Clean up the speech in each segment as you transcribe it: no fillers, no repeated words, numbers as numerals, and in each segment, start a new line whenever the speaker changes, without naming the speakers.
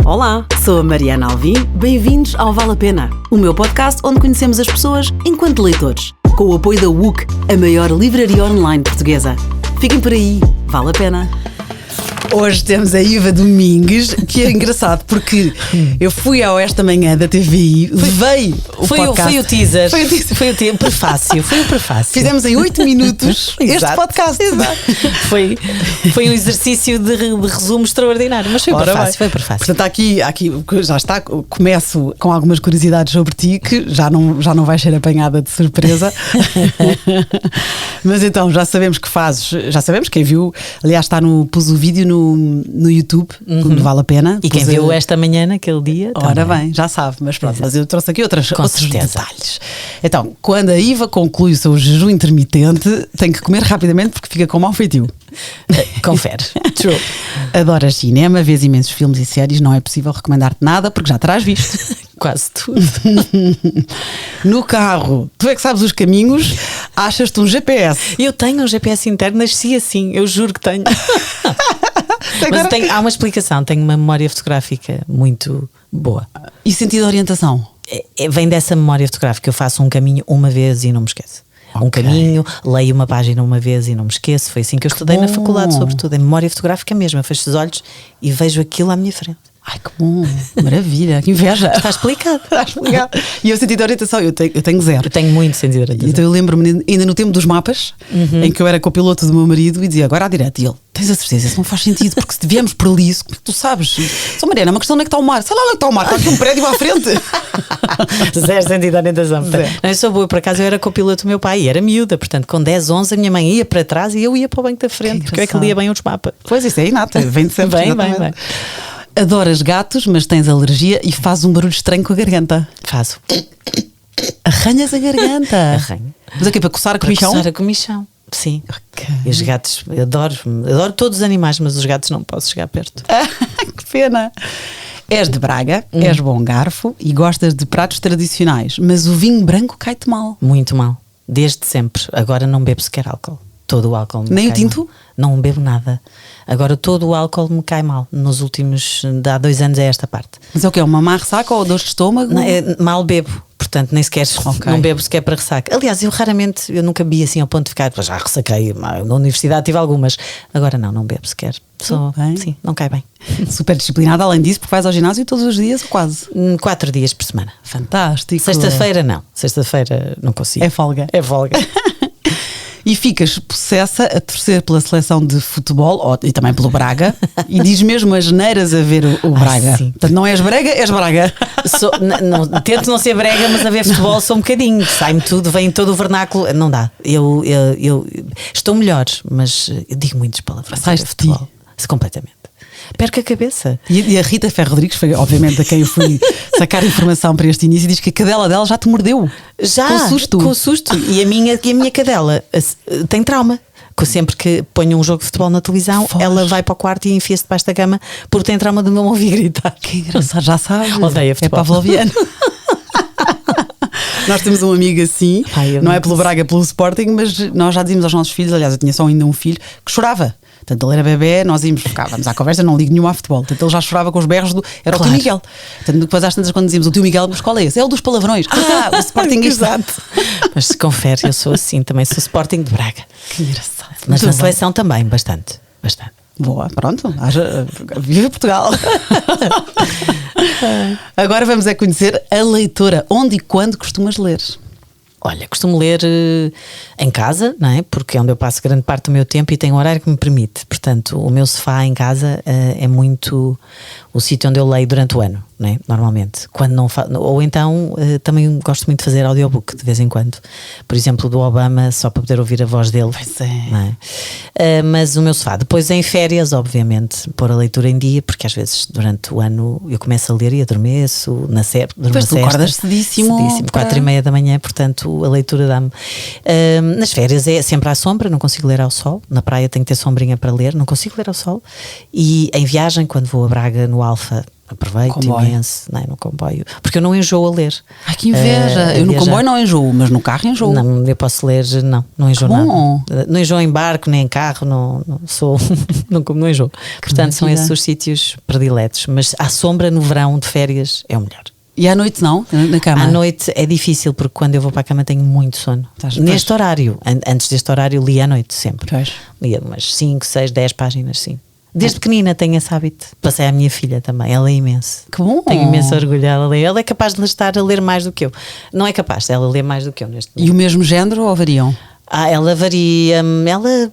Olá, sou a Mariana Alvim, bem-vindos ao Vale a Pena, o meu podcast onde conhecemos as pessoas enquanto leitores, com o apoio da WUC, a maior livraria online portuguesa. Fiquem por aí, vale a pena. Hoje temos a Iva Domingues, que é engraçado porque eu fui ao Esta Manhã da TVI, levei o podcast.
Foi o teaser. Foi o prefácio. Foi o prefácio.
Fizemos em 8 minutos este podcast.
Foi um exercício de resumo extraordinário, mas foi o prefácio. Foi o prefácio.
Portanto, aqui já está. Começo com algumas curiosidades sobre ti, que já não vais ser apanhada de surpresa. Mas então, já sabemos que fazes, já sabemos, quem viu, aliás, pus o vídeo no YouTube, quando vale a pena.
E quem viu Esta Manhã naquele dia.
Ora bem, já sabe, mas pronto, mas eu trouxe aqui outros detalhes. Então, quando a Iva conclui o seu jejum intermitente, tem que comer rapidamente porque fica com mau feitio.
Confere. True.
Adoras cinema, vês imensos filmes e séries, não é possível recomendar-te nada porque já terás visto.
Quase tudo.
No carro, tu é que sabes os caminhos, achas-te um GPS.
Eu tenho um GPS interno, nasci assim, eu juro que tenho. Mas há uma explicação, tenho uma memória fotográfica muito boa.
E sentido de orientação?
Vem dessa memória fotográfica, eu faço um caminho uma vez e não me esqueço. Okay. Um caminho, leio uma página uma vez e não me esqueço. Foi assim que eu estudei na faculdade, sobretudo, em memória fotográfica mesmo. Eu fecho os olhos e vejo aquilo à minha frente.
Ai, que bom, maravilha, que inveja.
Está explicado.
Está explicado. E o sentido de orientação, eu tenho zero.
Eu tenho muito sentido de orientação.
Então eu lembro-me, ainda no tempo dos mapas, em que eu era copiloto do meu marido e dizia agora à direita. E ele, tens a certeza, isso não faz sentido, porque se viemos por ali, isso, tu sabes. Só Mariana, uma questão onde é que está o mar? Sei lá onde é que está o mar, está aqui um prédio à frente.
Zero sentido de orientação. Não, eu sou boa, por acaso eu era copiloto do meu pai e era miúda, portanto com 10, 11 a minha mãe ia para trás e eu ia para o banco da frente, porque eu é que lia bem os mapas.
Pois, isso é inata, vem de sempre.
Bem.
Adoras gatos, mas tens alergia e fazes um barulho estranho com a garganta.
Faço.
Arranhas a garganta.
Arranho.
Mas aqui para coçar a comichão?
Para coçar a comichão, sim. Okay. E os gatos, eu adoro todos os animais, mas os gatos não posso chegar perto.
Que pena. És de Braga, és bom garfo e gostas de pratos tradicionais, mas o vinho branco cai-te mal.
Muito mal, desde sempre. Agora não bebo sequer álcool. Todo o álcool me
nem
cai
o tinto?
Mal. Não bebo nada. Agora todo o álcool me cai mal. Nos últimos, há 2 anos é esta parte.
Mas é o quê? Uma má ressaca ou dor de estômago?
Não, mal bebo. Portanto, nem sequer não bebo sequer para ressaca. Aliás, eu nunca bebi assim ao ponto de ficar, já ressaquei, na universidade tive algumas. Agora não bebo sequer. Sim, não cai bem.
Super disciplinada, além disso, porque vais ao ginásio todos os dias ou quase?
4 dias por semana.
Fantástico.
Sexta-feira não. Sexta-feira não consigo.
É folga.
É folga.
E ficas possessa a torcer pela seleção de futebol e também pelo Braga e diz mesmo as neiras a ver o Braga.
Sim.
Portanto, não és brega, és Braga.
Tento não ser brega, mas a ver futebol sou um bocadinho. Sai-me tudo, vem todo o vernáculo. Não dá. Eu estou melhor, mas eu digo muitos palavrões.
Sais de ti.
Completamente. Perco a cabeça.
E a Rita Ferro Rodrigues foi, obviamente, a quem eu fui sacar informação para este início, e diz que a cadela dela já te mordeu.
Já, com susto. E a minha cadela tem trauma. Sempre que ponho um jogo de futebol na televisão, ela vai para o quarto e enfia-se debaixo da cama porque tem trauma de não me ouvir gritar.
Que engraçado, já sabes.
Odeia futebol.
É pavloviano. Nós temos um amigo assim, não é pelo Braga, pelo Sporting, mas nós já dizíamos aos nossos filhos, aliás, eu tinha só ainda um filho que chorava. Portanto, ele era bebê, nós ficávamos à conversa, não ligo nenhuma a futebol. Portanto, ele já chorava com os berros era claro. O tio Miguel. Portanto, depois às tantas, quando dizíamos o tio Miguel, mas qual é esse? É o dos palavrões. O Sporting exato.
Mas se confere, eu sou assim, também sou Sporting de Braga.
Que engraçado.
Mas na seleção também, bastante.
Boa, pronto. Viva Portugal. Agora vamos conhecer a leitora. Onde e quando costumas ler?
Olha, costumo ler em casa, não é? Porque é onde eu passo grande parte do meu tempo e tenho um horário que me permite. Portanto, o meu sofá em casa é muito o sítio onde eu leio durante o ano, não é? Normalmente. Quando não ou então também gosto muito de fazer audiobook de vez em quando. Por exemplo, do Obama, só para poder ouvir a voz dele.
Pois é.
Não é? Mas o meu sofá. Depois em férias, obviamente, pôr a leitura em dia, porque às vezes durante o ano eu começo a ler e adormeço,
depois tu acordas cedíssimo.
4:30 da manhã, portanto a leitura dá-me. Nas férias é sempre à sombra, não consigo ler ao sol. Na praia tenho que ter sombrinha para ler, não consigo ler ao sol. E em viagem, quando vou a Braga no Alfa, Aproveito
Comboio.
imenso, não é? No comboio. Porque eu não enjoo a ler.
Ai, que inveja! Eu no
viajar.
comboio não enjoo, mas no carro enjoo.
Não, eu posso ler, não enjoo
bom.
nada. Não enjoo em barco, nem em carro, não sou, não enjoo. Portanto, são
maravilha.
esses os sítios prediletos. Mas à sombra no verão de férias é o melhor.
E à noite não? Na cama?
À noite é difícil porque quando eu vou para a cama tenho muito sono. Neste horário, antes deste horário li à noite sempre.
Pois.
Lia umas 5, 6, 10 páginas, sim. Desde pequenina tenho esse hábito. Passei à minha filha também, ela é imenso.
Que bom!
Tenho imenso orgulho dela. Ela é capaz de estar a ler mais do que eu. Não é capaz, ela lê mais do que eu neste momento.
E o mesmo género ou variam?
Ela varia, ela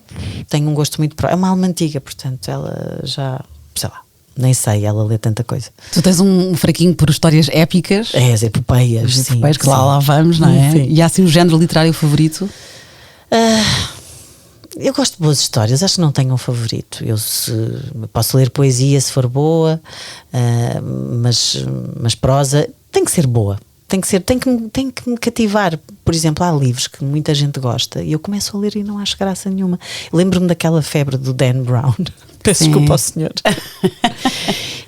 tem um gosto muito próprio. É uma alma antiga, portanto, ela já, sei lá, nem sei, ela lê tanta coisa.
Tu tens um fraquinho por histórias épicas?
É, as epopeias,
As
sim.
epopeias, que
sim.
lá vamos, não é?
Sim.
E há assim um género literário favorito?
Eu gosto de boas histórias, acho que não tenho um favorito. Posso ler poesia se for boa, mas prosa tem que ser boa. Tem que me cativar. Por exemplo, há livros que muita gente gosta e eu começo a ler e não acho graça nenhuma. Lembro-me daquela febre do Dan Brown. Peço desculpa ao senhor.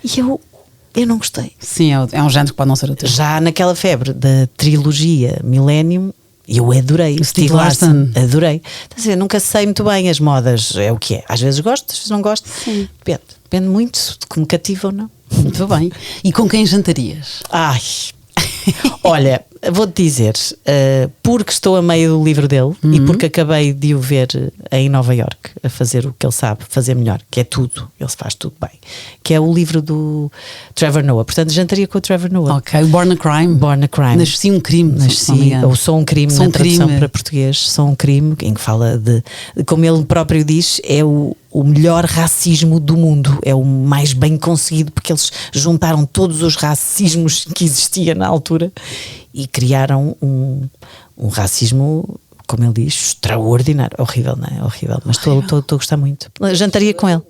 E eu não gostei.
Sim, é um género que pode não ser o teu.
Já naquela febre da trilogia Millennium, eu adorei.
Stieg Larsson.
Adorei. Quer dizer, nunca sei muito bem as modas, é o que é. Às vezes gosto, às vezes não gosto.
Sim.
Depende muito de que me cativa ou não.
Muito bem. E com quem jantarias?
Ai, olha, vou-te dizer, porque estou a meio do livro dele e porque acabei de o ver em Nova Iorque a fazer o que ele sabe fazer melhor, que é tudo, ele faz tudo bem, que é o livro do Trevor Noah. Portanto, jantaria com o Trevor Noah.
Ok, Born a Crime.
Born a Crime.
Nasci um crime. se não me engano.
Ou Sou um Crime,
Sou
na
um
tradução
crime.
para português, Sou um Crime, em que fala de, como ele próprio diz, é o melhor racismo do mundo, é o mais bem conseguido, porque eles juntaram todos os racismos que existia na altura e criaram um racismo, como ele diz, extraordinário. Horrível, não é? Horrível, mas estou a gostar muito. Jantaria com ele.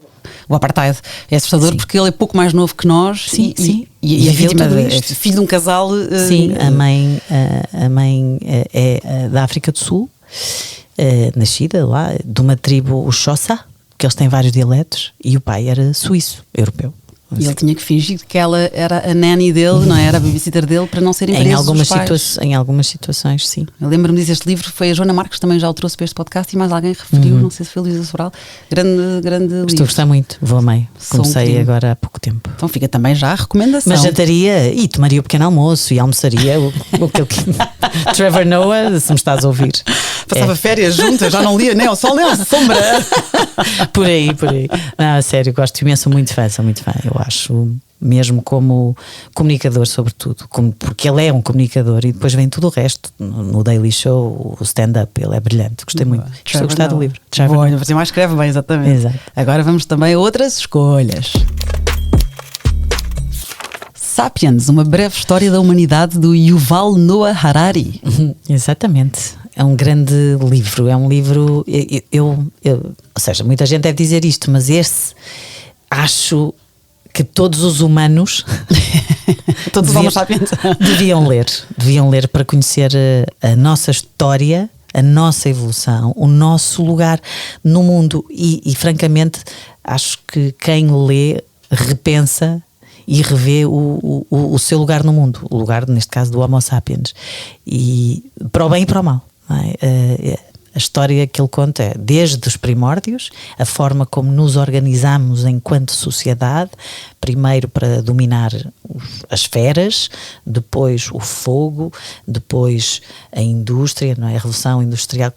O apartheid é assustador. Sim. Porque ele é pouco mais novo que nós.
Sim, sim.
E é vítima é filho de um casal.
Sim, a mãe é da África do Sul, nascida lá, de uma tribo, o Xhosa, que eles têm vários dialetos, e o pai era suíço, europeu.
E ele tinha que fingir que ela era a nanny dele, não é? Era a babysitter dele, para não serem presos os pais.
Em algumas situações, sim.
Eu lembro-me disso, este livro foi a Joana Marques, também já o trouxe para este podcast, e mais alguém referiu, não sei se foi a Luísa Sobral. Grande livro.
Estou a gostar muito, vou a meio. Comecei agora há pouco tempo.
Então fica também já a recomendação.
Mas jantaria e tomaria o pequeno almoço e almoçaria o Trevor Noah, se me estás a ouvir.
Passava férias juntas, já não lia nem ao sol nem à sombra.
Por aí. Não, a sério, gosto imenso, sou muito fã, eu acho, mesmo como comunicador, sobretudo, porque ele é um comunicador e depois vem tudo o resto. No Daily Show, o stand-up, ele é brilhante. Gostei muito. Estou a gostar do livro.
Olha, você mais escreve bem, exatamente.
Exato.
Agora vamos também a outras escolhas. Sapiens, uma breve história da humanidade, do Yuval Noah Harari.
Exatamente. É um grande livro. É um livro. Ou seja, muita gente deve dizer isto, mas acho que todos os humanos
todos os Homo sapiens
deviam ler para conhecer a nossa história, a nossa evolução, o nosso lugar no mundo e francamente acho que quem lê repensa e revê o seu lugar no mundo, o lugar neste caso do Homo sapiens, e para o bem e para o mal, não é? A história que ele conta é desde os primórdios, a forma como nos organizamos enquanto sociedade, primeiro para dominar as feras, depois o fogo, depois a indústria, não é? A revolução industrial,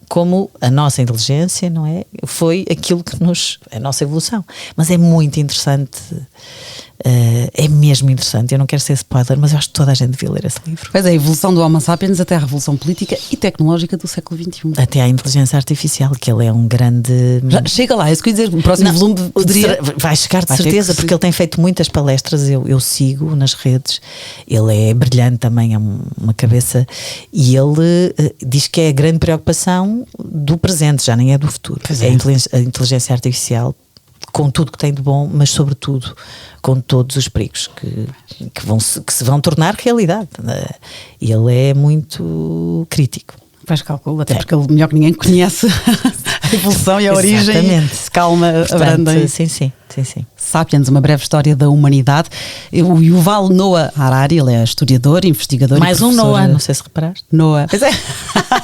como a nossa inteligência, não é? Foi aquilo que a nossa evolução. Mas é muito interessante. É mesmo interessante, eu não quero ser spoiler, mas eu acho que toda a gente devia ler esse livro.
Pois é, a evolução do Homo sapiens até a revolução política e tecnológica do século XXI.
Até à inteligência artificial, que ele é um grande...
Já chega lá, é isso que eu ia dizer, o próximo volume poderia...
Vai chegar de certeza, porque ele tem feito muitas palestras, eu sigo nas redes, ele é brilhante também, é uma cabeça, e ele diz que é a grande preocupação do presente, já nem é do futuro. É a inteligência artificial, com tudo que tem de bom, mas sobretudo com todos os perigos que se vão tornar realidade. Ele é muito crítico.
Pois calculo, até porque ele melhor que ninguém conhece a evolução e a origem.
Exatamente.
Calma, abrandem.
Sim.
Sapiens, uma breve história da humanidade. O Yuval Noah Harari, ele é historiador, investigador.
Mais um Noah, não sei se reparaste.
Noah. Pois é.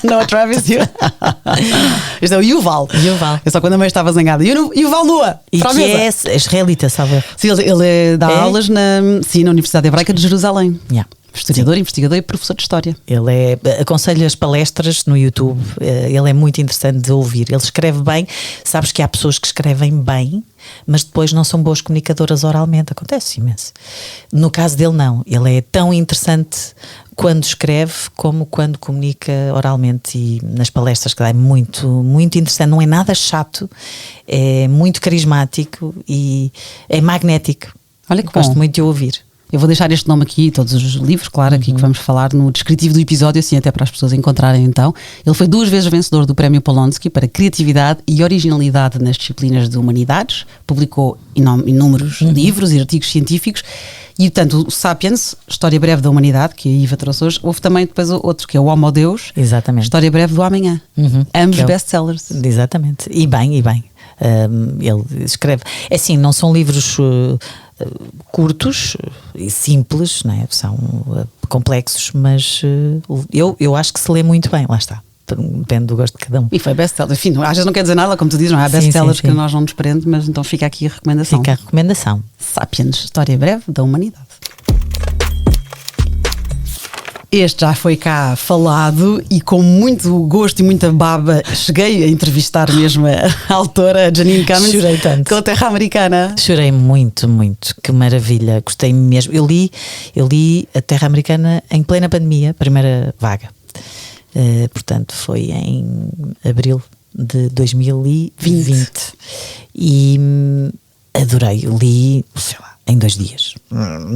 Noah Travis. Este é o Yuval. Eu só quando a mãe estava zangada. Yuval Noah.
E que é israelita, sabe?
Sim, ele dá aulas na Universidade Hebraica de Jerusalém.
Yeah.
Historiador, investigador e professor de história.
Ele aconselho as palestras no YouTube, ele é muito interessante de ouvir. Ele escreve bem, sabes que há pessoas que escrevem bem, mas depois não são boas comunicadoras oralmente, acontece imenso. No caso dele não, ele é tão interessante quando escreve como quando comunica oralmente, e nas palestras que dá é muito, muito interessante, não é nada chato, é muito carismático e é magnético.
Olha que
gosto
bom.
muito de ouvir.
Eu vou deixar este nome aqui, todos os livros, claro, aqui que vamos falar no descritivo do episódio, assim até para as pessoas encontrarem então. Ele foi 2 vezes vencedor do Prémio Polonsky para criatividade e originalidade nas disciplinas de humanidades, publicou inúmeros livros e artigos científicos, e portanto o Sapiens, História Breve da Humanidade, que a Iva trouxe hoje, houve também depois outro, que é o Homo Deus,
Exatamente.
História Breve do Amanhã, ambos best-sellers.
Exatamente, e bem. Ele escreve, é assim, não são livros curtos e simples, não é? São complexos, mas eu acho que se lê muito bem, lá está, depende do gosto de cada um.
E foi best-seller, enfim, às vezes não quer dizer nada, como tu dizes, não há best-sellers que nós não nos prende, mas então fica aqui a recomendação.
Fica a recomendação.
Sapiens, História Breve da Humanidade. Este já foi cá falado e com muito gosto e muita baba cheguei a entrevistar mesmo a autora Janine Cummins.
Chorei tanto.
Com a Terra Americana.
Chorei muito, que maravilha, gostei mesmo. Eu li a Terra Americana em plena pandemia, primeira vaga. Portanto, foi em abril de 2020 e adorei, li, sei lá, em 2 dias.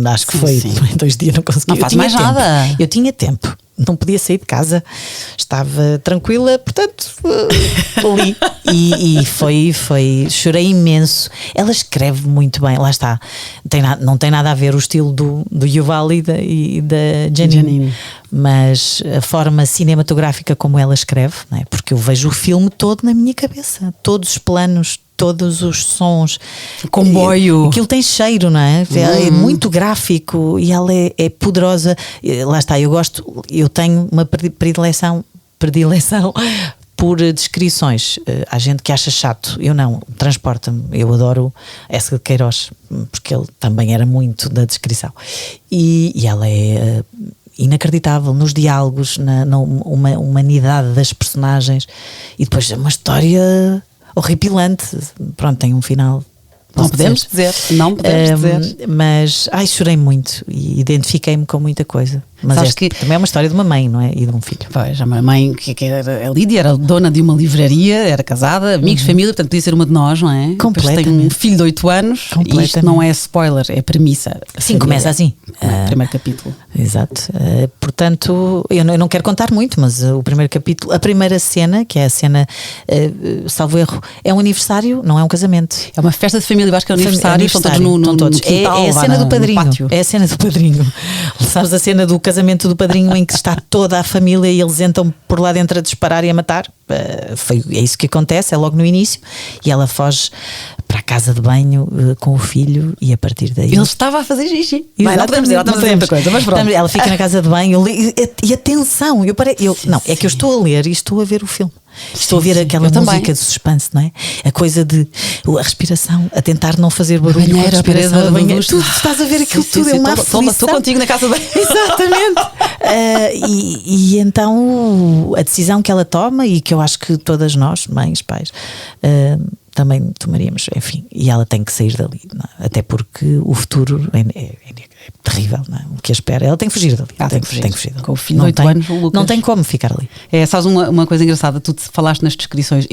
Acho que foi. Em 2 dias não consegui.
Não faz mais nada.
Eu tinha tempo. Não podia sair de casa. Estava tranquila, portanto, li. E foi. Chorei imenso. Ela escreve muito bem, lá está. Não tem nada a ver o estilo do Yuval e da Janine. Mas a forma cinematográfica como ela escreve, não é? Porque eu vejo o filme todo na minha cabeça. Todos os planos, todos os sons,
comboio,
aquilo tem cheiro, não é? É muito gráfico e ela é poderosa. Lá está, eu tenho uma predileção por descrições. Há gente que acha chato, eu não, transporta-me. Eu adoro Écija de Queiroz, porque ele também era muito da descrição, e ela é inacreditável nos diálogos, na humanidade das personagens, e depois é uma história horripilante. Pronto, tem um final.
Não podemos dizer.
Mas chorei muito e identifiquei-me com muita coisa. Mas também é uma história de uma mãe, não é? E de um filho.
Pois, a minha mãe, que era a Lídia, era dona de uma livraria, era casada, amigos, família, portanto podia ser uma de nós, não é?
Completamente.
Depois tem um filho de 8 anos e isto não é spoiler, é premissa.
Sim, começa assim.
Primeiro capítulo.
Exato. Portanto, eu não quero contar muito, mas o primeiro capítulo, a primeira cena, que é a cena, salvo erro, é um aniversário, não é um casamento.
É uma festa de família, eu acho que é um aniversário, estão todos no quintal,
é a cena do padrinho. É a cena do padrinho. Sabes a cena do casamento do padrinho em que está toda a família e eles entram por lá dentro a disparar e a matar? É isso que acontece, é logo no início, e ela foge para a casa de banho com o filho, e a partir daí
ele estava a fazer xixi.
Não podemos dizer, estamos a dizer muita coisa, mas pronto. Ela fica na casa de banho e atenção, é que eu estou a ler e estou a ver o filme. Estou a ver aquela música de suspense, não é? A coisa de a respiração, a tentar não fazer barulho com a respiração da banheira. Tu estás a ver aquilo tudo, é uma aflição.
Estou contigo na casa de banho.
Exatamente. E então a decisão que ela toma, e que eu acho que todas nós, mães, pais, também tomaríamos, enfim, e ela tem que sair dali, não é? Até porque o futuro é terrível, não é? O que a espera, ela tem que fugir dali. Tem que fugir dali.
Com o filho de 8 anos, o Lucas.
Não tem como ficar ali.
Sabes uma coisa engraçada, tu falaste nas descrições,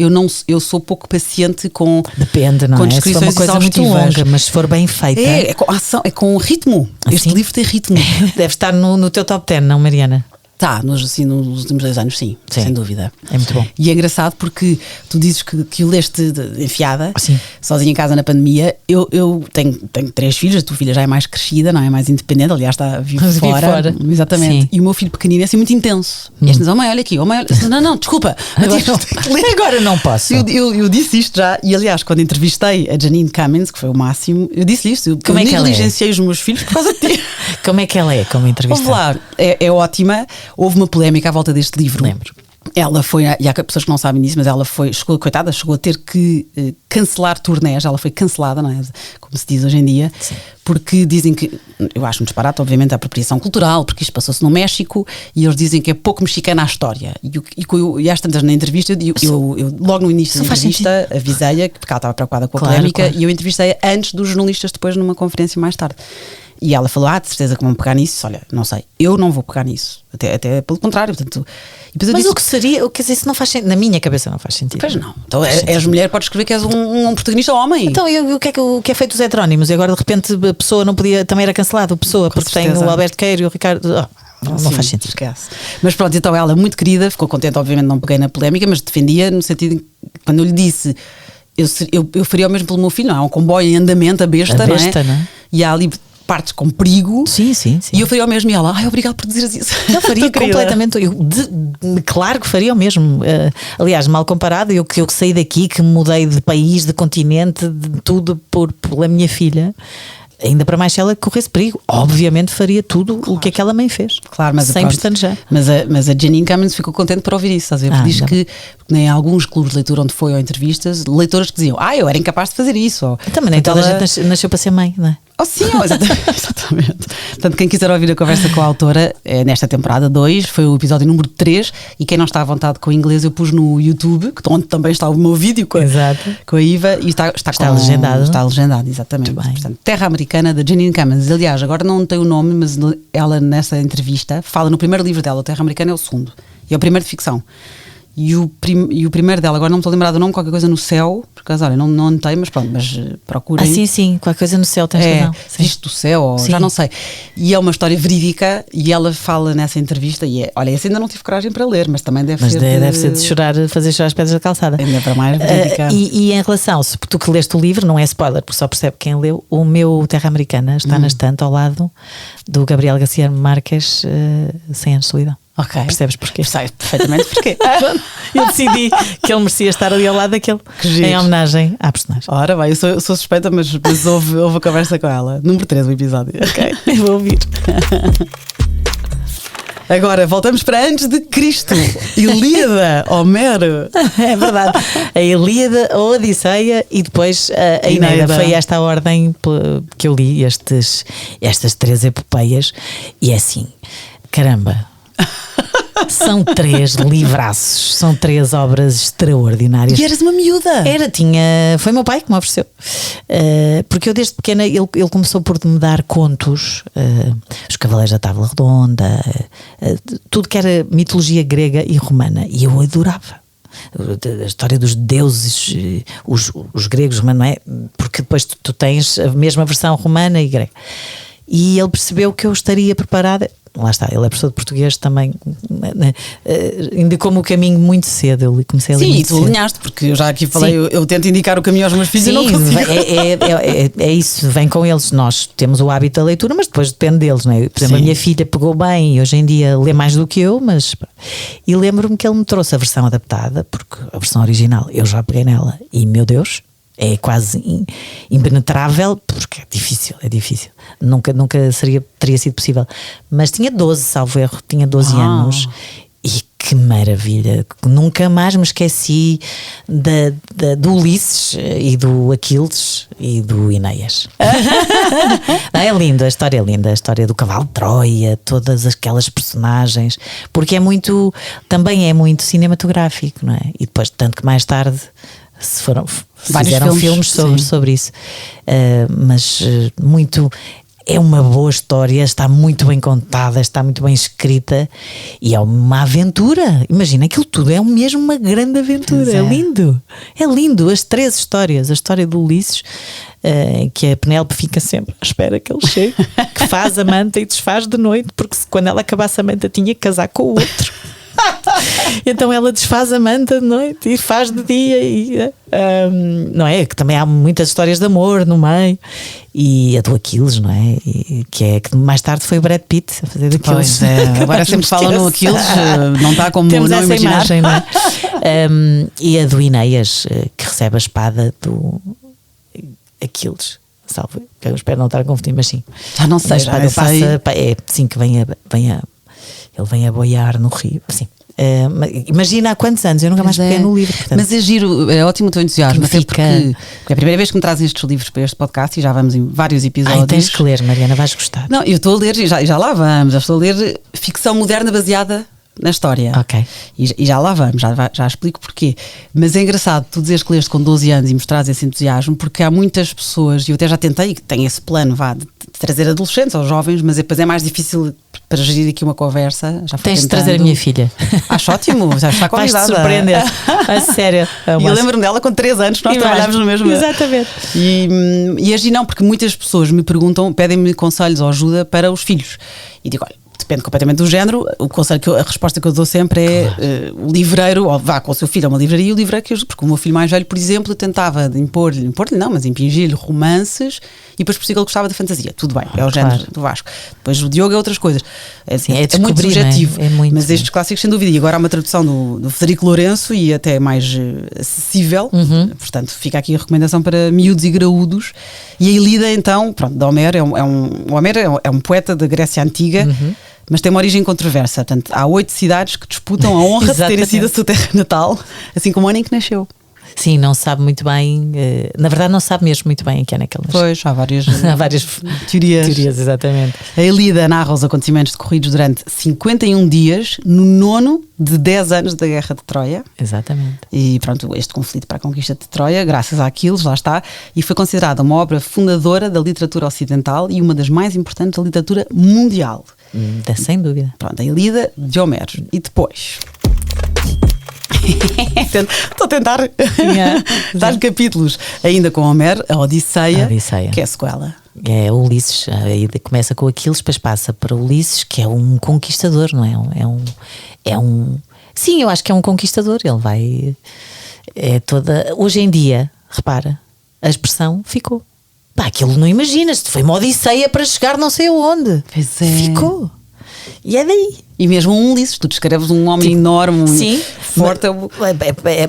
eu sou pouco paciente com.
Depende, não
com
é?
descrições
se for uma coisa muito longa, mas se for bem feita.
É com ação, é com ritmo.
Assim?
Este livro tem ritmo.
Deve estar no teu top 10, não, Mariana?
Tá, nos últimos 2 anos, sim, sem dúvida.
É muito bom.
E é engraçado porque tu dizes que o leste enfiada,
Sim.
sozinha em casa na pandemia. Eu tenho 3 filhos, a tua filha já é mais crescida, não é? Mais independente, aliás, vive fora. Exatamente.
Sim.
E o meu filho pequenino é assim muito intenso. E este diz: oh mãe, olha aqui, oh mãe, olha. Não, desculpa.
Agora não posso.
Eu disse isto já, e aliás, quando entrevistei a Janine Cummins, que foi o máximo, eu disse isto.
Como é que ela
negligenciei os meus filhos por causa de ti.
Como é que ela é como entrevista?
Vamos lá, é ótima. Houve uma polémica à volta deste livro.
Lembro.
Ela foi, e há pessoas que não sabem disso, mas ela chegou a ter que cancelar turnés. Ela foi cancelada, não é? Como se diz hoje em dia.
Sim.
Porque dizem que, eu acho um disparate, obviamente, a apropriação cultural, porque isto passou-se no México e eles dizem que é pouco mexicana a história. E às tantas na entrevista, eu logo no início da entrevista avisei-a, porque ela estava preocupada com a polémica, e eu entrevistei-a antes dos jornalistas, depois numa conferência mais tarde. E ela falou: de certeza que vão pegar nisso. Olha, não sei, eu não vou pegar nisso. Até pelo contrário. Portanto,
mas o que seria, quer dizer, isso não faz sentido. Na minha cabeça não faz sentido.
Pois não. Então és mulher, podes escrever que és um protagonista homem.
Então, o que é feito dos heterónimos? E agora de repente a pessoa não podia, também era cancelado, a pessoa, porque tem o Alberto Queiro e o Ricardo. Não faz sentido.
Esquece. Mas pronto, então ela, muito querida, ficou contente, obviamente não peguei na polémica, mas defendia no sentido de, quando eu lhe disse, eu faria o mesmo pelo meu filho, não é? Um comboio em andamento, a besta, não é? E há ali partes com perigo.
Sim.
E eu faria o mesmo. E ela: obrigado por dizeres isso.
Eu faria completamente. Claro que faria o mesmo. Aliás, mal comparado, eu que saí daqui, que mudei de país, de continente, de tudo pela minha filha. Ainda para mais se ela corresse perigo, obviamente faria tudo o que aquela mãe fez.
Claro, mas
100% já.
Mas a Janine Cummins ficou contente por ouvir isso, estás a ver? Diz que em alguns clubes de leitura onde foi ou entrevistas, leitoras que diziam: eu era incapaz de fazer isso.
Também nem toda a gente nasceu para ser mãe, não é?
Sim, exatamente. Portanto, quem quiser ouvir a conversa com a autora, nesta temporada 2, foi o episódio número 3, e quem não está à vontade com o inglês, eu pus no YouTube, onde também está o meu vídeo com a Iva, e está
legendado.
Está legendado, exatamente. Portanto, Terra Americana, da Janine Cummins. Aliás, agora não tem o nome, mas ela nessa entrevista fala no primeiro livro dela. O Terra Americana é o segundo, e é o primeiro de ficção. E o primeiro dela, agora não me estou a lembrar do nome, qualquer coisa no céu, por acaso, olha, não anotei, mas pronto, mas procurem.
Sim, qualquer coisa no céu, tens razão.
Isto do céu, ou já não sei. E é uma história verídica, e ela fala nessa entrevista, e olha, esse ainda não tive coragem para ler, mas também deve ser
de chorar, fazer chorar as pedras da calçada.
Ainda para mais verídica.
E em relação, se tu que leste o livro, não é spoiler, porque só percebe quem leu, o meu Terra Americana está na estante ao lado do Gabriel Garcia Marques, 100 anos de solidão.
Ok.
Percebes porquê?
Sei perfeitamente porquê.
Eu decidi que ele merecia estar ali ao lado daquele, em homenagem à personagem.
Ora bem, eu sou suspeita, mas houve a conversa com ela. Número 3 o episódio.
Ok, eu vou ouvir.
Agora, voltamos para antes de Cristo. Ilíada, Homero.
É verdade. A Ilíada, a Odisseia e depois a Eneida. Foi esta a ordem que eu li, estas 3 epopeias. E é assim, caramba... São 3 livraços, são 3 obras extraordinárias.
E eras uma miúda.
Foi meu pai que me ofereceu, porque eu desde pequena ele começou por me dar contos, os Cavaleiros da Tábua Redonda, tudo que era mitologia grega e romana, e eu adorava. A história dos deuses, os gregos, não é? Porque depois tu tens a mesma versão romana e grega. E ele percebeu que eu estaria preparada. Lá está, ele é professor de português também, indicou-me o caminho muito cedo. Eu comecei a ler muito cedo. Sim,
tu alinhaste, porque eu já aqui falei, eu tento indicar o caminho aos meus filhos.
Sim,
e não consigo.
É isso, vem com eles. Nós temos o hábito da leitura, mas depois depende deles, não é? Por exemplo, a minha filha pegou bem e hoje em dia lê mais do que eu, e lembro-me que ele me trouxe a versão adaptada, porque a versão original eu já peguei nela e, meu Deus, é quase impenetrável, porque é difícil. Nunca teria sido possível. Mas tinha 12, salvo erro, tinha 12 anos. E que maravilha! Nunca mais me esqueci do Ulisses e do Aquiles e do Enéas. É lindo, a história é linda, a história do cavalo de Troia, todas aquelas personagens, porque também é muito cinematográfico, não é? E depois, tanto que mais tarde fizeram filmes sobre isso, mas muito. É uma boa história, está muito bem contada, está muito bem escrita e é uma aventura. Imagina, aquilo tudo é mesmo uma grande aventura. É lindo. As 3 histórias, a história do Ulisses, que a Penélope fica sempre à espera que ele chegue, que faz a manta e desfaz de noite, porque quando ela acabasse a manta tinha que casar com o outro. Então ela desfaz a manta de noite e faz de dia e, não é? Que também há muitas histórias de amor no meio. E a do Aquiles, não é? E, que mais tarde foi o Brad Pitt a fazer daqueles.
Pois é, agora sempre falam no Aquiles, não está como
temos
não
essa
imaginar.
imagem, não é? E a do Enéas, que recebe a espada do Aquiles. Salve, que eu espero não estar a confundir, mas sim.
Já não sei, já não sei.
É sim que ele vem a boiar no rio. Sim. Imagina há quantos anos, eu nunca mais peguei no livro. Portanto,
mas é giro, é ótimo o teu entusiasmo, até
fica...
porque é a primeira vez que me trazem estes livros para este podcast e já vamos em vários episódios.
Tens que ler, Mariana, vais gostar.
Não, eu estou a ler, já lá vamos, já estou a ler ficção moderna baseada na história.
Ok.
E já lá vamos, já explico porquê. Mas é engraçado tu dizeres que leste com 12 anos e mostrares esse entusiasmo, porque há muitas pessoas, e eu até já tentei, que tenho esse plano de trazer adolescentes ou jovens, mas depois é mais difícil para gerir aqui uma conversa. Já
tens de trazer a minha filha.
Acho ótimo, já está convidada.
Vais-te surpreender. A sério.
E eu lembro-me dela com 3 anos, nós trabalhámos no mesmo.
Exatamente.
E agir não, porque muitas pessoas me perguntam, pedem-me conselhos ou ajuda para os filhos. E digo, olha, depende completamente do género. O conselho a resposta que eu dou sempre é o livreiro, ou vá com o seu filho a uma livraria, e o livreiro que porque o meu filho mais velho, por exemplo, tentava impor-lhe não, mas impingir-lhe romances e depois por si ele gostava da fantasia. Tudo bem, é o género do Vasco. Depois o Diogo é outras coisas.
Sim,
é muito subjetivo.
É muito,
mas estes clássicos, sem dúvida. E agora há uma tradução do Frederico Lourenço e até mais acessível. Portanto, fica aqui a recomendação para miúdos e graúdos. E a Ilíada, então, pronto, de Homero, o Homero é um poeta da Grécia Antiga. Mas tem uma origem controversa. Portanto, há 8 cidades que disputam a honra de terem sido a sua terra natal, assim como o ano em que nasceu.
Sim, não sabe muito bem. Na verdade, não sabe mesmo muito bem em que ano é que ele nasceu.
Pois, há várias
teorias, exatamente.
A Ilíada narra os acontecimentos decorridos durante 51 dias, no 9º de 10 anos da Guerra de Troia.
Exatamente.
E pronto, este conflito para a conquista de Troia, graças a Aquiles, lá está, e foi considerada uma obra fundadora da literatura ocidental e uma das mais importantes da literatura mundial.
Sem dúvida.
Pronto, a Ilíada de Homero. E depois... Estou a tentar dar capítulos ainda com Homero, a Odisseia, que é a sequela.
É o Ulisses, aí começa com Aquiles, depois passa para Ulisses, que é um conquistador, não é? Sim, eu acho que é um conquistador. Ele vai. Hoje em dia, repara, a expressão ficou. Pá, aquilo não imaginas, foi uma Odisseia para chegar não sei aonde.
Pois é.
Ficou. E é daí.
E mesmo um Ulisses, tu descreves um homem enorme, forte.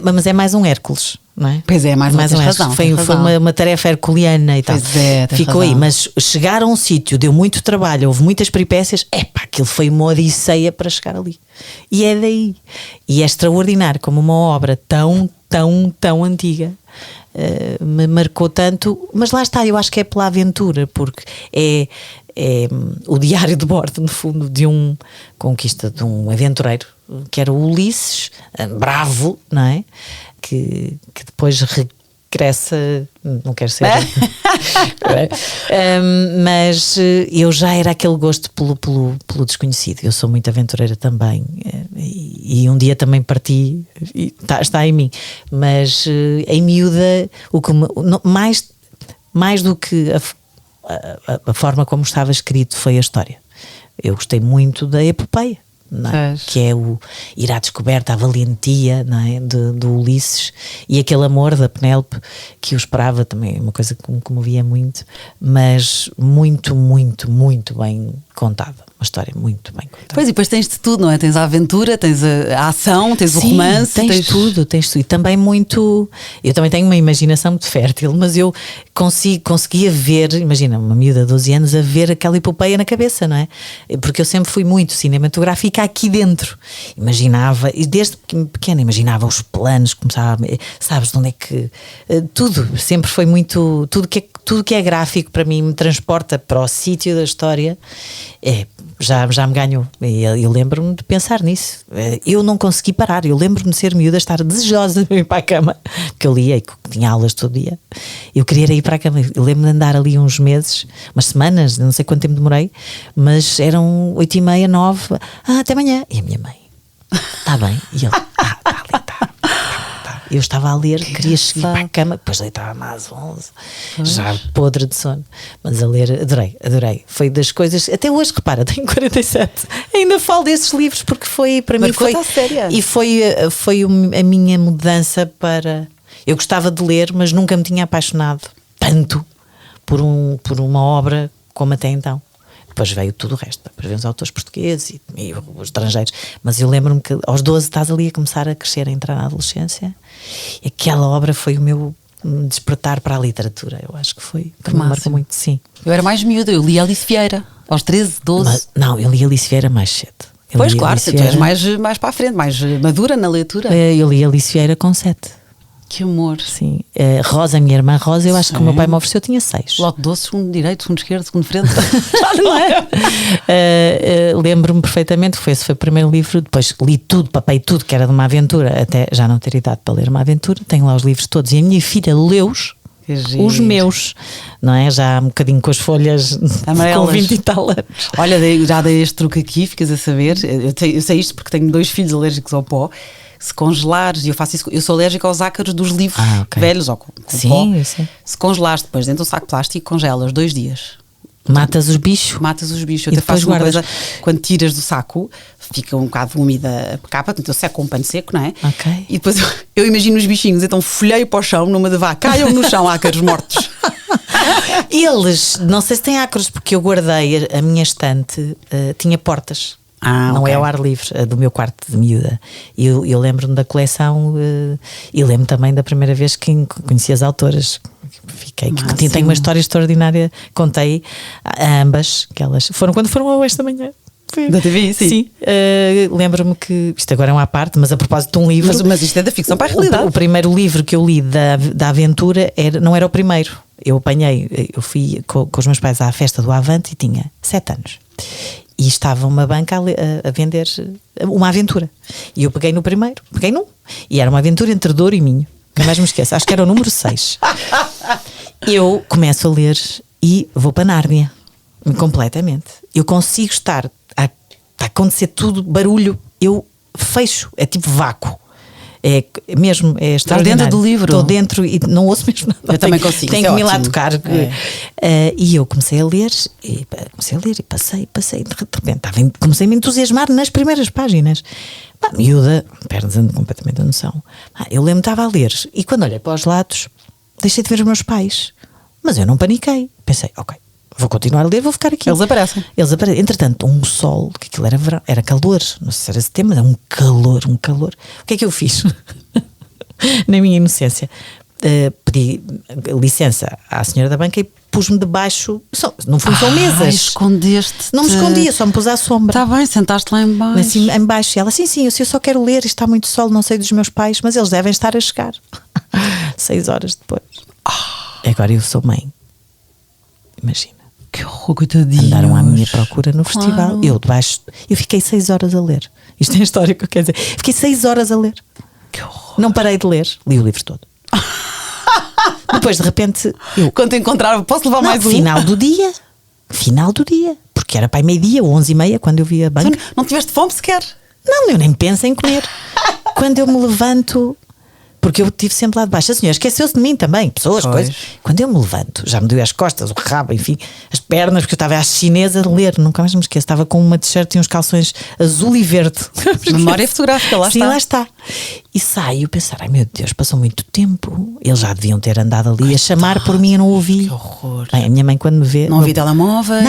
Mas é mais um Hércules, não é?
Pois é, mais um
Hércules. Foi uma tarefa herculeana e tal.
Pois é,
ficou
razão.
Aí, mas chegar a um sítio deu muito trabalho, houve muitas peripécias. Aquilo foi uma odisseia para chegar ali. E é daí. E é extraordinário como uma obra tão antiga me marcou tanto. Mas lá está, eu acho que é pela aventura, porque é o diário de bordo, no fundo, de um aventureiro, que era o Ulisses, bravo, não é? Que depois regressa, não quero ser mas eu já era aquele gosto pelo desconhecido. Eu sou muito aventureira também, e um dia também parti, e está em mim, mas em miúda, mais do que a forma como estava escrito foi a história. Eu gostei muito da epopeia, não é? Que é o ir à descoberta, a valentia, não é? do Ulisses, e aquele amor da Penélope que eu esperava também, uma coisa que me comovia muito, mas muito bem contada. Uma história muito bem contada.
Pois, e depois tens de tudo, não é? Tens a aventura, tens a ação, tens o romance.
Tens tudo. E também muito... Eu também tenho uma imaginação muito fértil, mas eu conseguia ver, imagina, uma miúda de 12 anos a ver aquela epopeia na cabeça, não é? Porque eu sempre fui muito cinematográfica aqui dentro. Imaginava, e desde pequena imaginava os planos, começava, sabes de onde é que... Tudo, sempre foi muito... Tudo que é gráfico para mim me transporta para o sítio da história. Já me ganhou. Eu lembro-me de pensar nisso. Eu não consegui parar. Eu lembro-me de ser miúda, estar desejosa de ir para a cama, porque eu lia e tinha aulas todo dia. Eu queria ir para a cama. Eu lembro-me de andar ali uns meses, umas semanas, não sei quanto tempo demorei, mas eram 8h30, 9h. Até amanhã. E a minha mãe: está bem? E ele: está ali, está. Eu estava a ler, queria chegar para a cama, depois deitava-me às 11, já podre de sono. Mas a ler, adorei. Foi das coisas, até hoje, repara, tenho 47, ainda falo desses livros porque foi, para mim, foi. E foi a minha mudança para. Eu gostava de ler, mas nunca me tinha apaixonado tanto por uma obra como até então. Depois veio tudo o resto, depois veio os autores portugueses e os estrangeiros. Mas eu lembro-me que aos 12 estás ali a começar a crescer, a entrar na adolescência, e aquela obra foi o meu despertar para a literatura. Eu acho que foi, que me marcou muito, sim.
Eu era mais miúda, eu li Alice Vieira, aos 13, 12.
Mas, não, eu li Alice Vieira mais cedo.
Pois claro, tu és mais para a frente, mais madura na leitura.
Eu li Alice Vieira com 7.
Que amor.
Sim. Rosa, a minha irmã Rosa, eu acho que o meu pai me ofereceu, eu tinha 6.
Logo 12, segundo direito, segundo esquerdo, segundo frente.
Não é? Lembro-me perfeitamente, esse foi o primeiro livro. Depois li tudo, papei tudo que era de uma aventura, até já não ter idade para ler uma aventura. Tenho lá os livros todos e a minha filha leu-os. Os meus, não é? Já um bocadinho com as folhas amarelas, com 20 e tal anos.
Olha, já dei este truque aqui, ficas a saber. Eu sei isto porque tenho 2 filhos alérgicos ao pó. Se congelares, e eu faço isso, eu sou alérgica aos ácaros dos livros velhos ou com
sim,
pó.
Sim.
Se congelares depois dentro do saco de plástico, congelas 2 dias.
Matas os bichos.
Eu até faço uma coisa, quando tiras do saco, fica um bocado úmida a capa, então eu seco com um pano seco, não é?
Ok.
E depois eu imagino os bichinhos, então folheio para o chão numa de vá, caiam no chão ácaros mortos.
Eles, não sei se têm ácaros, porque eu guardei a minha estante, tinha portas. Não é ao ar livre, do meu quarto de miúda. Eu lembro-me da coleção e lembro também da primeira vez que conheci as autoras. Tenho uma história extraordinária. Contei a ambas, que elas quando foram ao Oeste da Manhã.
Da TV, sim.
Lembro-me que isto agora é uma parte, mas a propósito de um livro.
Mas isto é da ficção para a realidade.
O primeiro livro que eu li da aventura não era o primeiro. Eu fui com os meus pais à festa do Avante e tinha 7 anos. E estava uma banca a vender uma aventura. E eu peguei num. E era uma aventura entre Douro e Minho. Nunca mais me esqueço. Acho que era o número 6. Eu começo a ler e vou para Nárnia. Completamente. Eu consigo estar a acontecer tudo, barulho. Eu fecho. É tipo vácuo. É estar
dentro do livro.
Estou dentro e não ouço mesmo nada.
Eu também consigo.
Tenho que me ir lá tocar. E eu comecei a ler e passei. De repente comecei a me entusiasmar nas primeiras páginas. Miúda, perdendo completamente a noção. Eu lembro-me, estava a ler e quando olhei para os lados, deixei de ver os meus pais. Mas eu não paniquei. Pensei, ok, vou continuar a ler, vou ficar aqui.
Eles aparecem.
Entretanto, um sol, que aquilo era verão, era calor, não sei se era setembro, mas era um calor. O que é que eu fiz? Na minha inocência, pedi licença à senhora da banca e pus-me debaixo. Não foram só mesas.
Escondeste-te.
Não me escondia, só me pus à sombra.
Está bem, sentaste lá em baixo.
Assim, em baixo. E ela, sim, eu só quero ler, está muito sol, não sei dos meus pais, mas eles devem estar a chegar. 6 horas depois. Agora eu sou mãe. Imagina.
Que horror, coitadinhos.
Andaram à minha procura no festival. Eu fiquei 6 horas a ler. Isto é a história que eu quero dizer. Fiquei 6 horas a ler.
Que horror.
Não parei de ler. Li o livro todo. Depois, de repente,
quando te encontrava, posso levar mais um?
Final do dia. Porque era para meio-dia, 11h30, quando eu vi a banca.
Não tiveste fome sequer?
Não, eu nem penso em comer. Quando eu me levanto, porque eu estive sempre lá de baixo. A senhora esqueceu-se de mim também, pessoas, coisas. Quando eu me levanto, já me doeu as costas, o rabo, enfim, as pernas, porque eu estava à chinesa a ler, nunca mais me esqueço. Estava com uma t-shirt e uns calções azul e verde.
Memória fotográfica, lá está.
Sim, lá está. E saio a pensar, ai meu Deus, passou muito tempo. Eles já deviam ter andado ali a chamar por mim, eu não ouvi.
Que horror.
Bem, a minha mãe quando me vê...
Não ouvi telemóveis?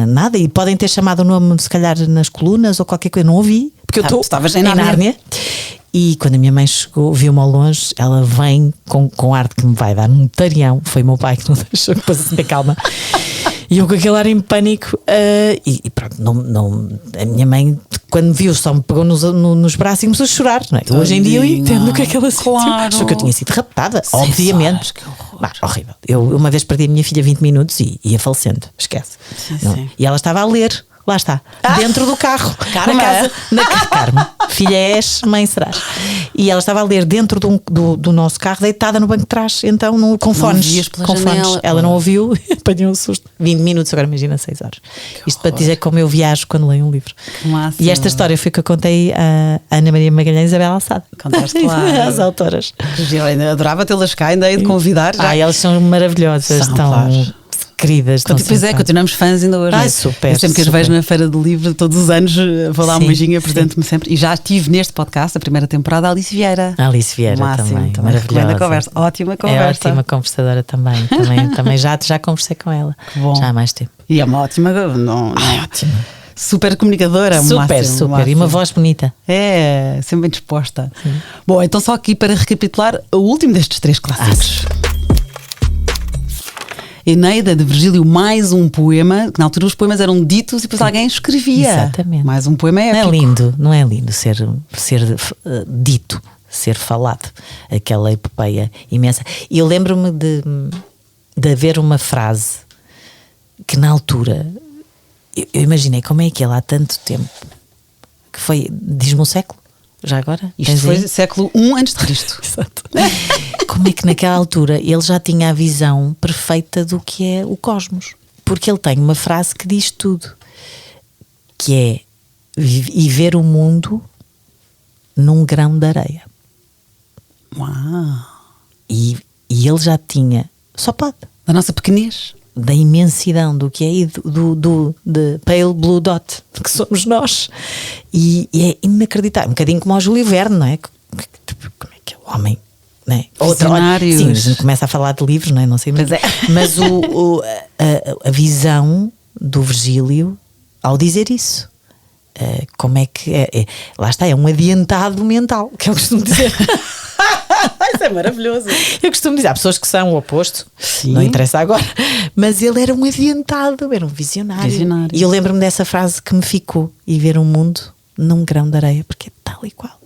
Nada. E podem ter chamado o nome, se calhar, nas colunas ou qualquer coisa. Não ouvi, porque eu
estavas em
Nárnia. E quando a minha mãe chegou, viu-me ao longe, ela vem com ar de que me vai dar um tarião. Foi o meu pai que não deixou, que pôs assim bem calma. E eu com aquele ar em pânico. E pronto, a minha mãe, quando me viu, só me pegou nos braços e começou a chorar. Não é? Hoje em dia eu entendo o que é que ela sentiu. Achou que eu tinha sido raptada, obviamente. Horrível. Eu uma vez perdi a minha filha 20 minutos e ia falecendo. Esquece.
Sim.
E ela estava a ler lá está, dentro do carro.
Karma.
Karma. Filha és, mãe serás. E ela estava a ler dentro do nosso carro, deitada no banco de trás, então com fones.
vias pela
Com
janela.
fones. Ela não ouviu, apanhou um susto. 20 minutos, agora imagina 6 horas. Isto para te dizer como eu viajo quando leio um livro.
Que máximo.
E esta história foi que eu contei a Ana Maria Magalhães e Isabel Alçada.
Contaste lá.
As autoras.
Eu ainda adorava tê-las cá, ainda hei de convidar. Já.
Elas são maravilhosas,
São,
tão
claro.
queridas. Tão
Pois é,
simpáticas.
continuamos fãs ainda hoje.
Ai,
né?
super,
Eu sempre que as
super.
vejo na Feira do Livro, todos os anos, vou lá um
Sim,
beijinho,
sim.
apresento-me sempre. E já estive neste podcast, a primeira temporada, a Alice Vieira.
A Alice Vieira
Máximo,
também,
recomendo
maravilhosa.
a conversa. Ótima
É
conversa.
ótima conversadora também. Também já conversei com ela.
bom.
Já há mais tempo.
E é uma ótima.
Ótima.
Super comunicadora.
Super,
máximo,
super.
máximo.
E uma voz bonita.
É, sempre bem disposta. Bom, então só aqui para recapitular o último destes 3 clássicos. Eneida, de Virgílio, mais um poema, que na altura os poemas eram ditos e depois alguém escrevia.
Exatamente.
Mais um poema
Não
épico.
é lindo, não é lindo ser dito, ser falado, aquela epopeia imensa. E eu lembro-me de haver uma frase que na altura eu imaginei como é que ela há tanto tempo que foi, diz-me o século, já agora?
Isto
Tens
foi
aí?
século I antes de Cristo.
Exato. Como é que naquela altura ele já tinha a visão perfeita do que é o cosmos? Porque ele tem uma frase que diz tudo, que é e ver o mundo num grão de areia.
Uau!
E ele já tinha, só pode,
Da nossa pequenez.
da imensidão do que é e de Pale Blue Dot, que somos nós. E é inacreditável. Um bocadinho como ao Júlio Verne, não é? Como é que é o homem? Não é?
Visionários.
Sim, a gente começa a falar de livros, não é? Não sei,
Pois é.
mas a visão do Virgílio ao dizer isso. Como é que é? Lá está, é um adiantado mental, que eu costumo dizer. Isso é maravilhoso. Eu costumo dizer, há pessoas que são o oposto,
Sim.
não interessa agora, mas ele era um adiantado, era um visionário. E eu lembro-me dessa frase que me ficou: e ver um mundo num grão de areia, porque é tal e qual.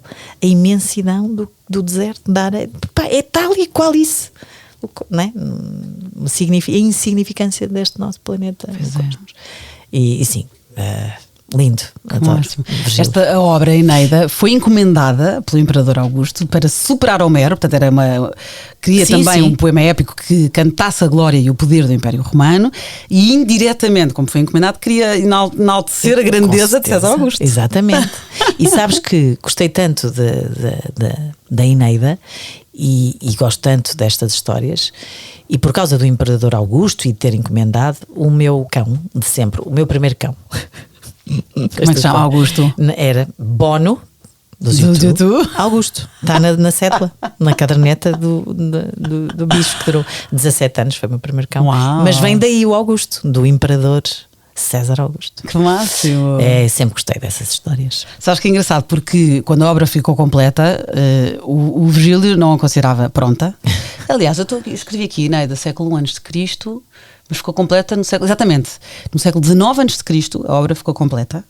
A imensidão do deserto, da areia, pá, é tal e qual isso. Não é? A insignificância deste nosso planeta no cosmos. E sim, lindo, adoro.
Máximo. Esta obra, Eneida, foi encomendada pelo Imperador Augusto para superar Homero, portanto queria
Sim,
também
sim.
um poema épico que cantasse a glória e o poder do Império Romano e indiretamente, como foi encomendado, queria enaltecer a grandeza de César Augusto.
Exatamente. E sabes que gostei tanto da Eneida e gosto tanto destas histórias, e por causa do Imperador Augusto e de ter encomendado, o meu cão de sempre, o meu primeiro cão.
Como é que se chama, Augusto?
Era Bono do
Do
YouTube.
YouTube.
Augusto, está na cédula, na caderneta do bicho, que durou 17 anos, foi o meu primeiro cão.
Uau.
Mas vem daí o Augusto, do Imperador César Augusto.
Que máximo!
Sempre gostei dessas histórias.
Sabes que é engraçado, porque quando a obra ficou completa, o Virgílio não a considerava pronta. Aliás, escrevi aqui, Eneida, século I antes de Cristo, mas ficou completa no século... Exatamente. No século XIX antes de Cristo, a obra ficou completa.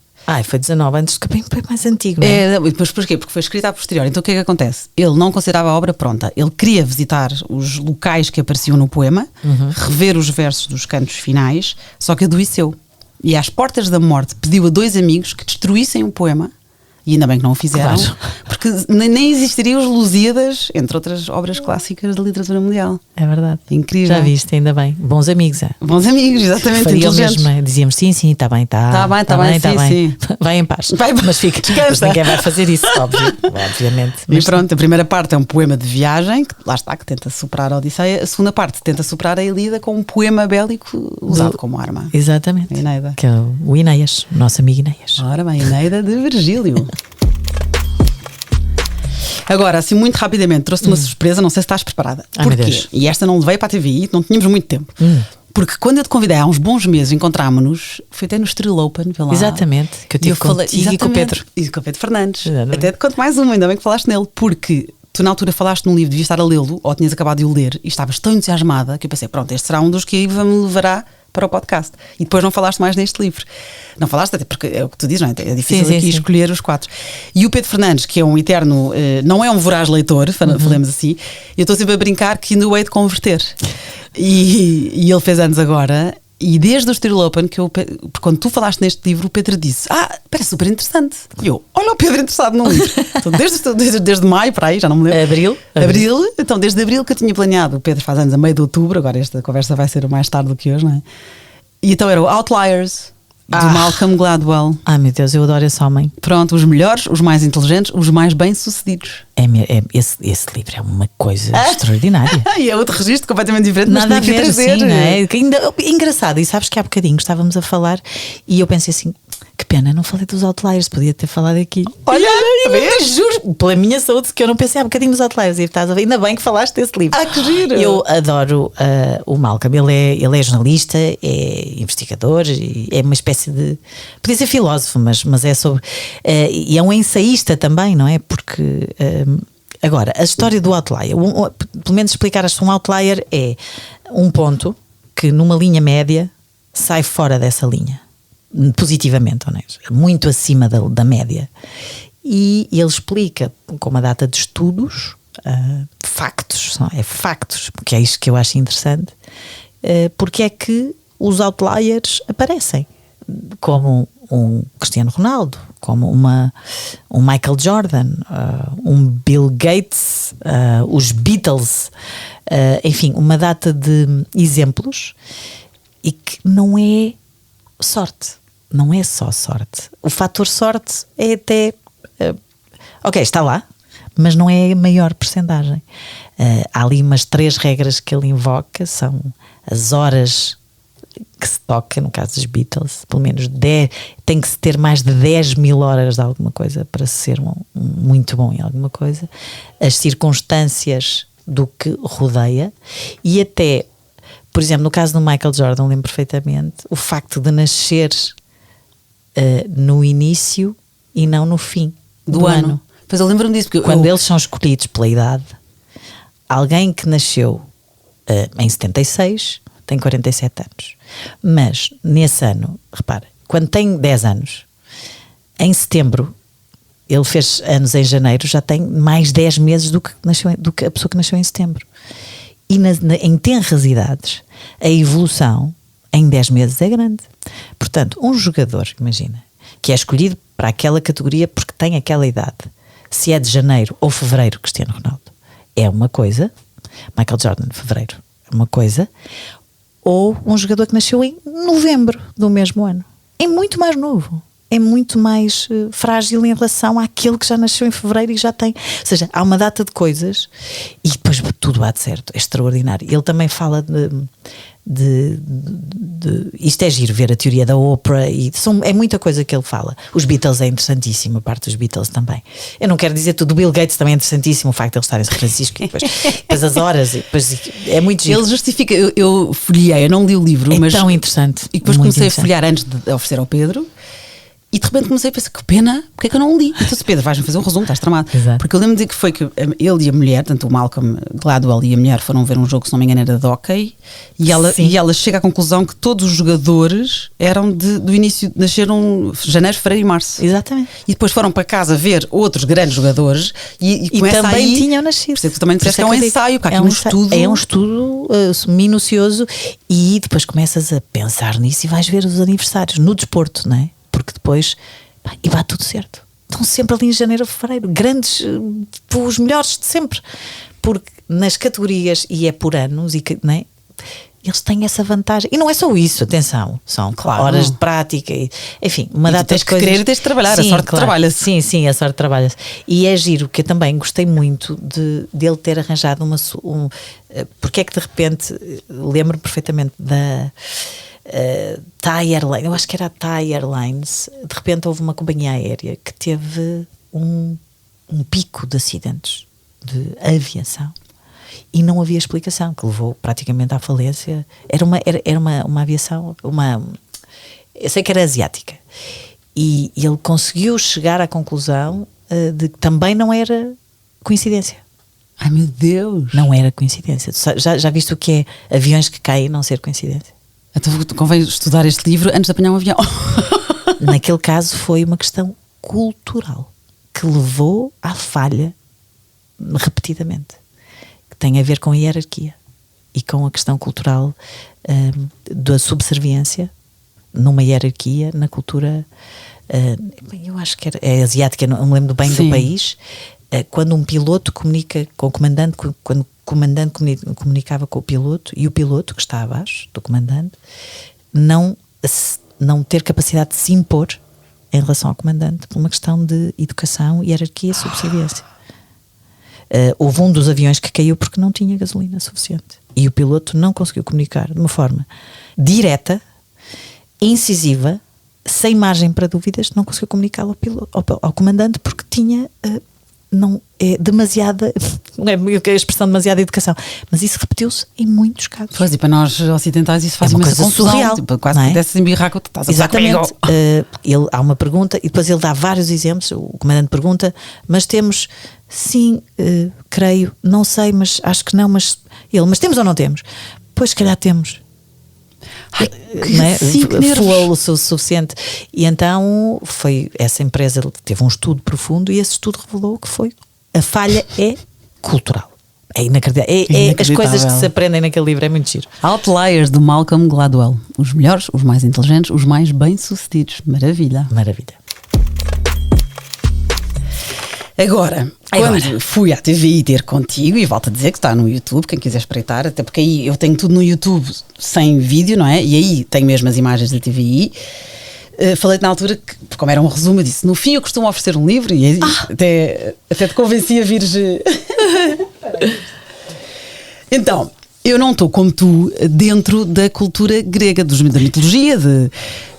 Foi 19 antes, que bem mais antigo, não é?
Depois porquê? Porque foi escrita a posterior. Então o que é que acontece? Ele não considerava a obra pronta. Ele queria visitar os locais que apareciam no poema, rever os versos dos cantos finais, só que adoeceu. E às portas da morte pediu a 2 amigos que destruíssem o poema. E ainda bem que não o fizeram,
Claro.
porque nem existiriam os Lusíadas, entre outras obras clássicas da literatura mundial.
É verdade.
Incrível.
Já viste, ainda bem. Bons amigos, é?
Bons amigos, exatamente,
Foi ele
inteligentes.
mesmo, dizíamos sim, está bem, está bem,
sim.
Vai em paz.
Vai em paz.
Mas fica,
Descansa.
mas ninguém vai fazer isso, obviamente.
E
Mas
pronto, a primeira parte é um poema de viagem, que lá está, que tenta superar a Odisseia. A segunda parte tenta superar a Ilíada com um poema bélico usado como arma.
Exatamente.
A Eneida.
Que é o Enéas, o nosso amigo Enéas.
Ora bem, Eneida de Virgílio. Agora, assim, muito rapidamente, trouxe-te uma surpresa, não sei se estás preparada.
Ai, meu
Porquê?
Deus.
E esta não levei para a TVI, não tínhamos muito tempo. Porque quando eu te convidei há uns bons meses, encontrámos-nos, foi até no Estrela Open, vê lá.
Exatamente, que eu tive contigo e com o Pedro.
E com o Pedro Fernandes.
Exatamente.
Até te conto mais uma, ainda bem que falaste nele, porque tu na altura falaste num livro, devias estar a lê-lo, ou tinhas acabado de o ler, e estavas tão entusiasmada que eu pensei, pronto, este será um dos que aí me levará para o podcast. E depois não falaste mais neste livro. Não falaste, até porque é o que tu dizes, não é? É difícil
Sim,
aqui
sim.
escolher os 4. E o Pedro Fernandes, que é um eterno, não é um voraz leitor, falemos assim, eu estou sempre a brincar que ainda o hei de converter. E ele fez anos agora, E desde o Still Open, quando tu falaste neste livro, o Pedro disse: parece super interessante. E eu, olha o Pedro interessado no livro. Então, desde maio, para aí, já não me lembro. Abril. Então, desde abril que eu tinha planeado. O Pedro faz anos a meio de outubro, agora esta conversa vai ser mais tarde do que hoje, não é? E então era o Outliers, do Malcolm Gladwell.
Ai meu Deus, eu adoro esse homem.
Pronto, os melhores, os mais inteligentes, os mais bem-sucedidos.
Esse livro é uma coisa extraordinária.
E é outro registro completamente diferente.
Nada a ver, sim, não é? Engraçado, e sabes que há bocadinho estávamos a falar e eu pensei assim, que pena, não falei dos Outliers, podia ter falado aqui.
Olha,
juro, pela minha saúde, que eu não pensei há bocadinho nos Outliers. E estás a ver, ainda bem que falaste desse livro.
Que giro!
Eu adoro o Malcolm, ele é jornalista, é investigador, é uma espécie de, podia ser filósofo, mas é sobre, e é um ensaísta também, não é? Porque agora, a história do outlier, pelo menos explicar um outlier é um ponto que numa linha média sai fora dessa linha, positivamente, muito acima da média. E ele explica com uma data de estudos, factos, porque é isto que eu acho interessante, porque é que os outliers aparecem, como um Cristiano Ronaldo, como um Michael Jordan, um Bill Gates, os Beatles, enfim, uma data de exemplos, e que não é sorte, não é só sorte. O fator sorte é até ok, está lá, mas não é a maior percentagem. Há ali umas 3 regras que ele invoca, são as horas que se toca, no caso dos Beatles, pelo menos 10, tem que se ter mais de 10 mil horas de alguma coisa para ser muito bom em alguma coisa, as circunstâncias do que rodeia, e até, por exemplo, no caso do Michael Jordan, lembro perfeitamente, o facto de nascer no início e não no fim do ano.
Pois eu lembro-me disso, porque
quando eles são escolhidos pela idade, alguém que nasceu em 76 tem 47 anos, mas nesse ano, repara, quando tem 10 anos, em setembro, ele fez anos em janeiro, já tem mais 10 meses do que a pessoa que nasceu em setembro. E em tenras idades, a evolução em 10 meses é grande. Portanto, um jogador, imagina, que é escolhido para aquela categoria porque tem aquela idade, se é de janeiro ou fevereiro, Cristiano Ronaldo, é uma coisa. Michael Jordan, fevereiro, é uma coisa. Ou um jogador que nasceu em novembro do mesmo ano, é muito mais novo, é muito mais frágil em relação àquele que já nasceu em fevereiro e já tem, ou seja, há uma data de coisas e depois tudo bate certo, é extraordinário. Ele também fala de isto é giro, ver a teoria da Oprah, e é muita coisa que ele fala. Os Beatles é interessantíssimo, a parte dos Beatles também. Eu não quero dizer tudo, o Bill Gates também é interessantíssimo, o facto de ele estar em São Francisco e depois as horas, e depois é muito giro.
Ele justifica, eu folhei, eu não li o livro, mas
tão interessante.
E depois comecei a folhear antes de oferecer ao Pedro. E de repente comecei a pensar, que pena, porque é que eu não li? Então, se Pedro, vais-me fazer um resumo, estás tramado.
Exato.
Porque eu lembro de que foi que ele e a mulher, tanto o Malcolm Gladwell e a mulher, foram ver um jogo, se não me engano, era de hóquei, e ela chega à conclusão que todos os jogadores eram do início, nasceram janeiro, fevereiro e março.
Exatamente.
E depois foram para casa ver outros grandes jogadores e
também
aí,
tinham nascido.
Por isso também disseste que é um ensaio, que há aqui um estudo.
É um estudo minucioso, e depois começas a pensar nisso e vais ver os aniversários no desporto, não é? Porque depois, e vai tudo certo. Estão sempre ali em janeiro ou fevereiro, grandes, os melhores de sempre. Porque nas categorias, e é por anos, não é? Eles têm essa vantagem. E não é só isso, atenção, são horas de prática, enfim, uma data
tens
de coisas.
Que querer e tens de trabalhar, sim, a sorte trabalha-se.
Sim, a sorte trabalha-se. E é giro, que eu também gostei muito dele ter arranjado porque é que de repente, lembro-me perfeitamente da Thai Airlines, eu acho que era a Thai Airlines, de repente houve uma companhia aérea que teve um pico de acidentes de aviação e não havia explicação, que levou praticamente à falência. Era uma aviação, eu sei que era asiática, e ele conseguiu chegar à conclusão de que também não era coincidência.
Ai meu Deus!
Não era coincidência. Já viste o que é aviões que caem e não ser coincidência?
Então convém estudar este livro antes de apanhar um avião.
Naquele caso foi uma questão cultural que levou à falha repetidamente, que tem a ver com a hierarquia e com a questão cultural da subserviência numa hierarquia na cultura, eu acho que é asiática, não me lembro bem do país. Quando um piloto comunica com o comandante, quando o comandante comunicava com o piloto, e o piloto que está abaixo do comandante não ter capacidade de se impor em relação ao comandante por uma questão de educação, hierarquia e subserviência. Houve um dos aviões que caiu porque não tinha gasolina suficiente e o piloto não conseguiu comunicar de uma forma direta, incisiva, sem margem para dúvidas, não conseguiu comunicar ao comandante porque tinha não é demasiada, não é a expressão demasiada educação, mas isso repetiu-se em muitos casos.
Pois, e para nós ocidentais isso faz uma coisa surreal, tipo, quase que pudesse embirrar com estás a falar comigo.
Há uma pergunta e depois ele dá vários exemplos. O comandante pergunta, mas temos, sim, creio, não sei, mas acho que não, mas temos ou não temos? Pois se calhar temos.
Ai, que
flow o suficiente. E então essa empresa teve um estudo profundo e esse estudo revelou que a falha é cultural. É inacreditável. As coisas que se aprendem naquele livro é muito giro.
Outliers, de Malcolm Gladwell. Os melhores, os mais inteligentes, os mais bem-sucedidos. Maravilha. Agora, quando fui à TVI ter contigo, e volto a dizer que está no YouTube, quem quiser espreitar, até porque aí eu tenho tudo no YouTube sem vídeo, não é? E aí tenho mesmo as imagens da TVI. Falei-te na altura que, como era um resumo, eu disse: no fim eu costumo oferecer um livro, e até te convenci a vires. Então, eu não estou como tu dentro da cultura grega, da mitologia,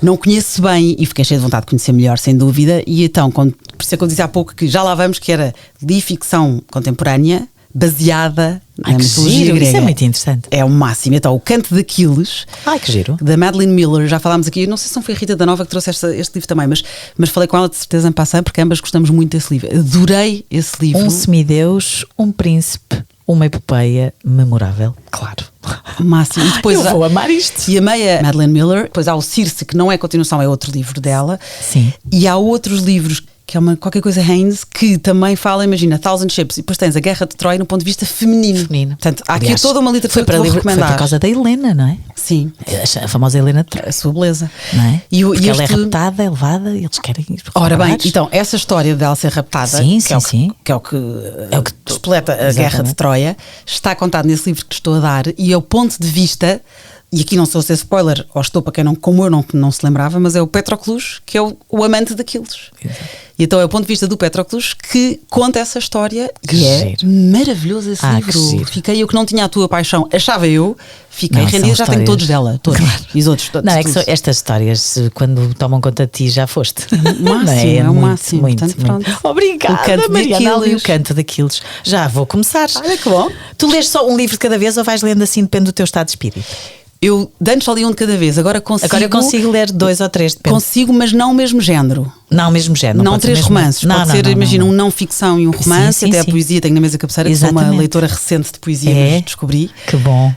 não conheço bem e fiquei cheia de vontade de conhecer melhor, sem dúvida. E então, por isso é que eu disse há pouco que já lá vamos, que era de ficção contemporânea baseada na mitologia grega.
Isso é muito interessante.
É o máximo. Então, O Canto de Aquiles,
que giro,
da Madeline Miller, já falámos aqui, eu não sei se não foi a Rita da Nova que trouxe este livro também, mas falei com ela de certeza em passando, porque ambas gostamos muito desse livro. Adorei esse livro.
Um semideus, um príncipe, uma epopeia memorável, claro.
Máximo. E depois
eu vou amar isto.
E amei a Madeline Miller. Depois há o Circe, que não é continuação, é outro livro dela.
Sim.
E há outros livros, que é qualquer coisa Haynes, que também fala, imagina, Thousand Ships, e depois tens a Guerra de Troia no ponto de vista feminino. Portanto, há aqui toda uma literatura que vou recomendar.
Foi por causa da Helena, não é?
Sim.
A famosa Helena de Troia.
A sua beleza.
Não é?
Porque
ela é raptada, é levada, e eles querem ir.
Ora bem, então, essa história dela ser raptada, que é o que despleta a Guerra de Troia, está contado nesse livro que estou a dar, e é o ponto de vista, e aqui não sou a ser spoiler, ou estou para quem não se lembrava, mas é o Patroclus, que é o amante de Aquiles. E então é o ponto de vista do Patroclus que conta essa história, que é maravilhoso esse livro. Fiquei eu que não tinha a tua paixão, achava eu, fiquei rendida, já tenho todos dela, todos. Claro. E os outros todos.
Não, é que estas histórias, quando tomam conta de ti, já foste.
Máximo, é o máximo.
Muito. Obrigada, Mariana. E o Canto de Aquiles. Já vou começar.
Olha que bom.
Tu lês só um livro de cada vez ou vais lendo assim, depende do teu estado de espírito?
Eu antes só li um de cada vez, agora eu
consigo ler 2 ou 3, depende.
Consigo, mas não o mesmo género.
Não o mesmo género.
Não 3 romances. Pode ser, imagina, um não ficção e um romance, até a poesia, tenho na mesa cabeceira, que sou uma leitora recente de poesia, mas descobri.
Que bom.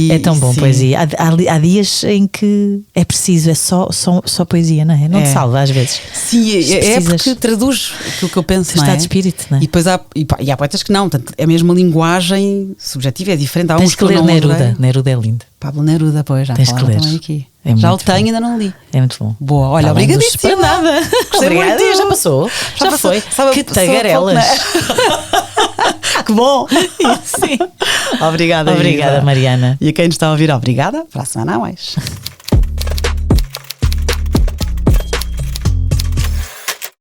É tão bom poesia. Há dias em que é preciso, é só poesia, não é? Não te salva às vezes.
Sim, é porque traduz aquilo que eu penso, não é?
Estado de espírito, não é?
E depois há poetas que não, portanto, é mesmo uma linguagem subjetiva, é diferente. Há
Tens que ler Neruda é lindo.
Pablo Neruda, pois, já
tens que ler.
Aqui. Já o tenho, ainda não li.
É muito bom.
Boa, olha, obrigadíssima.
Para nada. Obrigada. Já passou. Já foi. Que tagarelas.
Que bom.
Sim.
Obrigada,
Mariana.
E a quem nos está a ouvir, obrigada. Para a semana a mais.